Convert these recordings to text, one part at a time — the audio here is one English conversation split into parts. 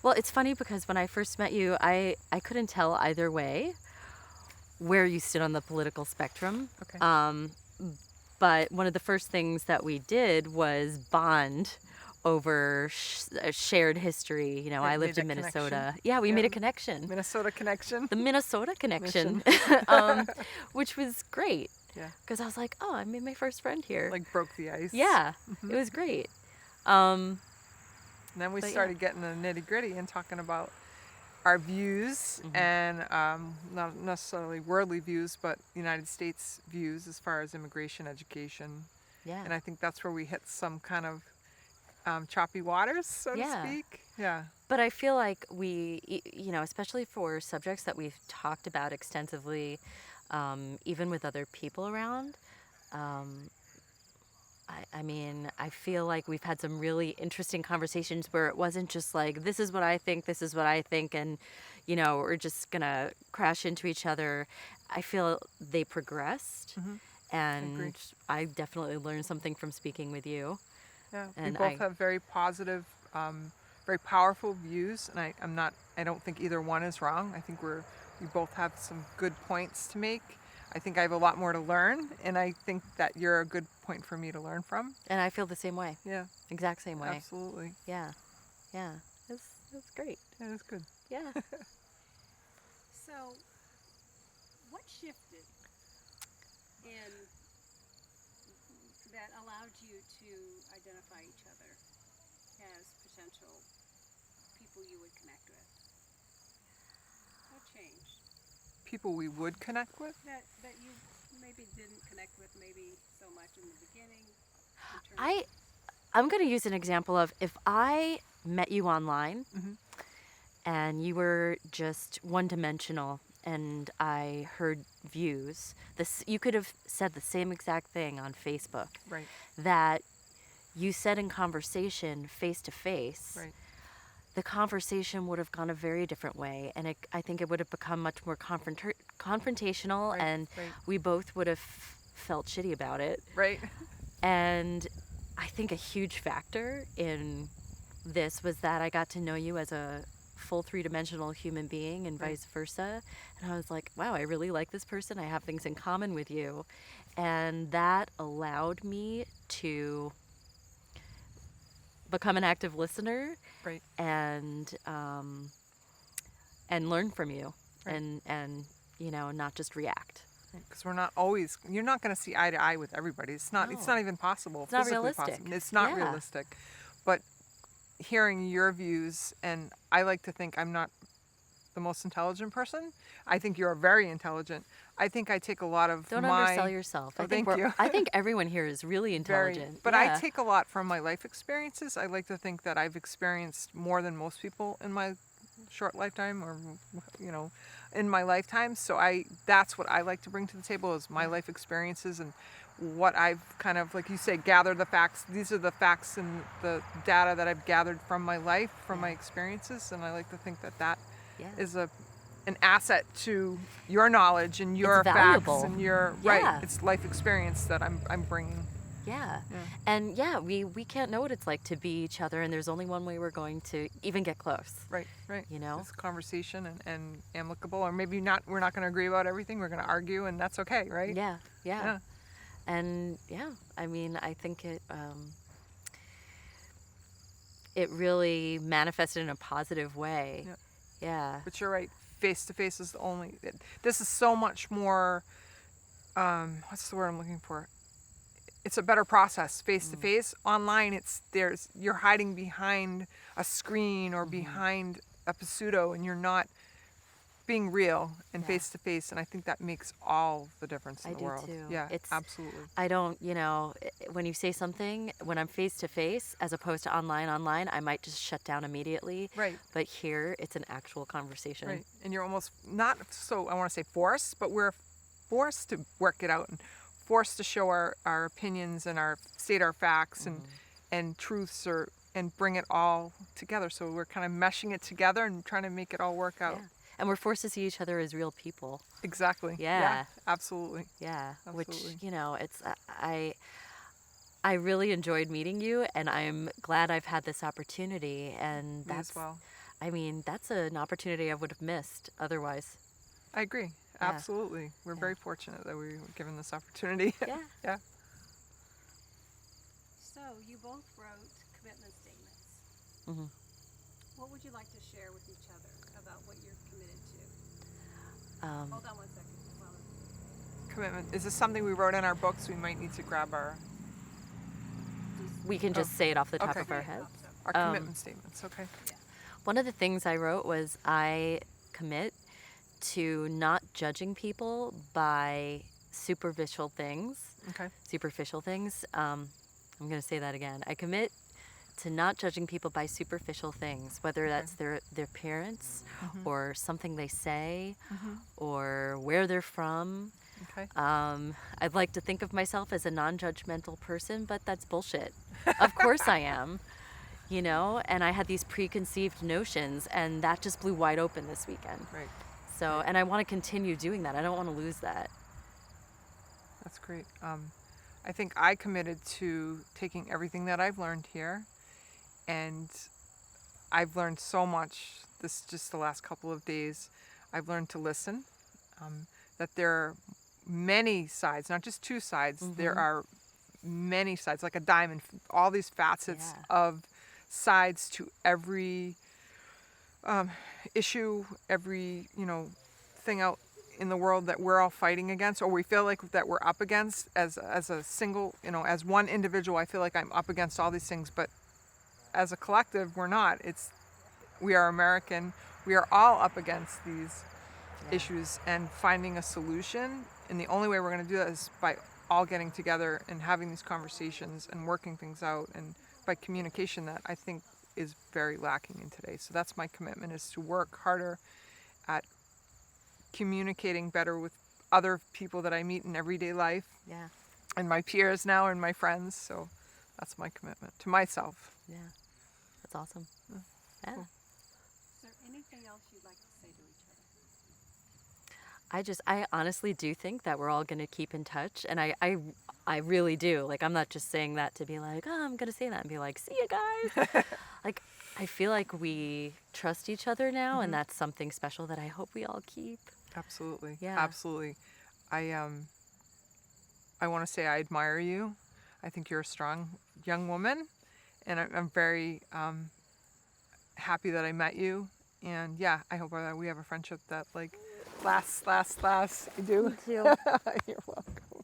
Well, it's funny because when I first met you, I couldn't tell either way where you stood on the political spectrum. Okay. But one of the first things that we did was bond over a shared history. You know, Right, I made lived in that connection. Minnesota. Yeah, we Yeah, made a connection. Minnesota connection. The Minnesota connection, Mission. which was great Yeah, because I was like, oh, I made my first friend here. like broke the ice. Yeah, it was great. Um, And then we but yeah. started getting the nitty gritty and talking about our views and not necessarily worldly views, but United States views as far as immigration, education. Yeah. And I think that's where we hit some kind of choppy waters, so to Yeah. speak. Yeah. But I feel like you know, especially for subjects that we've talked about extensively, even with other people around, um, I mean, I feel like we've had some really interesting conversations where it wasn't just like, this is what I think, this is what I think, and, you know, we're just going to crash into each other. I feel they progressed, Agree. and I definitely learned something from speaking with you. Yeah. We And both have very positive, very powerful views, and I don't think either one is wrong. I think we both have some good points to make. I think I have a lot more to learn, and I think that you're a good point for me to learn from. and I feel the same way, Yeah, exact same way. absolutely. Yeah, yeah, it's great. Yeah, that's good. Yeah. So, what shifted in that allowed you to identify each other as potential people you would connect with? What changed? People we would connect with. That you maybe didn't connect with maybe so much in the beginning. In terms I'm going to use an example of if I met you online and you were just one-dimensional and I heard views, you could have said the same exact thing on Facebook Right. that you said in conversation face to face. Right. The conversation would have gone a very different way, and I think it would have become much more confrontational, Right, and right. we both would have felt shitty about it. Right. And I think a huge factor in this was that I got to know you as a full three-dimensional human being and vice versa. And I was like, wow, I really like this person. I have things in common with you. And that allowed me to become an active listener Right. and learn from you Right. and you know, not just react. Because you're not going to see eye to eye with everybody. It's not No. even possible. It's not physically realistic. Possible. It's not Yeah. realistic. But hearing your views, and I like to think I'm not the most intelligent person. I think you're very intelligent. I think I take a lot of Don't my... undersell yourself. Oh, I think thank you. I think everyone here is really Very, intelligent. but Yeah. I take a lot from my life experiences. I like to think that I've experienced more than most people in my short lifetime, or you know, in my lifetime. So that's what I like to bring to the table is my life experiences and what I've kind of, like you say, gathered the facts. These are the facts and the data that I've gathered from my life, from my experiences, and I like to think that Yeah. is an asset to your knowledge and your facts valuable. and your Yeah. right. It's life experience that I'm bringing. Yeah. Yeah. And yeah, we can't know what it's like to be each other, and there's only one way we're going to even get close. Right, right. You know? It's conversation and amicable, or maybe not. We're not going to agree about everything. We're going to argue, and that's okay, right? Yeah, yeah. Yeah. And yeah, I mean, I think it really manifested in a positive way. Yeah. Yeah. But you're right. Face to face is the only. This is so much more. What's the word I'm looking for? It's a better process face to face. Online, you're hiding behind a screen or behind a pseudo, and you're not being real and face to face. And I think that makes all the difference in I the do world. too. Yeah, It's- absolutely. I don't, you know, when you say something, when I'm face to face, as opposed to online, I might just shut down immediately. Right. But here, it's an actual conversation. Right, and you're almost not so, I want to say forced, but we're forced to work it out and forced to show our opinions and state our facts and truths and bring it all together. So we're kind of meshing it together and trying to make it all work out. Yeah. And we're forced to see each other as real people. Exactly. Yeah. Absolutely. Yeah. Absolutely. Which, you know, it's, I really enjoyed meeting you, and I'm glad I've had this opportunity. And Me as well. I mean, that's an opportunity I would have missed otherwise. I agree. Yeah. Absolutely. We're Yeah. very fortunate that we were given this opportunity. Yeah. Yeah. So you both wrote commitment statements. Hmm. What would you like to share with each other about what you're committed to? Um, Hold on one second. Commitment. Is this something we wrote in our books? We might need to grab we can just say it off the top okay. of our heads. our commitment statements. Okay. One of the things I wrote was I commit to not judging people by superficial things. Okay. Superficial things. I'm going to say that again. I commit to not judging people by superficial things, whether that's their appearance or something they say or where they're from. Okay. I'd like to think of myself as a non-judgmental person, but that's bullshit. Of course I am, you know, and I had these preconceived notions, and that just blew wide open this weekend. Right. So, and I want to continue doing that. I don't want to lose that. That's great. I think I committed to taking everything that I've learned here, and I've learned so much this just the last couple of days. I've learned to listen, that there are many sides, not just two sides. There are many sides, like a diamond, all these facets of sides to every issue, every, thing out in the world that we're all fighting against, or we feel like that we're up against as a single, as one individual. I feel like I'm up against all these things, but as a collective, we're not. We are American. We are all up against these issues and finding a solution. And the only way we're going to do that is by all getting together and having these conversations and working things out, and by communication that I think is very lacking in today. So that's my commitment, is to work harder at communicating better with other people that I meet in everyday life, Yeah. and my peers now and my friends. So that's my commitment to myself. Yeah. That's awesome. Yeah. Cool. Is there anything else you'd like to say to each other? I honestly do think that we're all going to keep in touch. And I really do. Like, I'm not just saying that to be like, oh, I'm going to say that and be like, see you guys. Like, I feel like we trust each other now, and that's something special that I hope we all keep. Absolutely. Yeah. Absolutely. I want to say I admire you. I think you're a strong young woman, and I'm very happy that I met you. And yeah, I hope that we have a friendship that lasts. I do. Me too. You're welcome.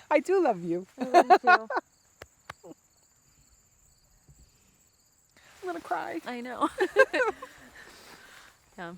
I do love you. I love you too. I'm gonna cry. I know. Yeah.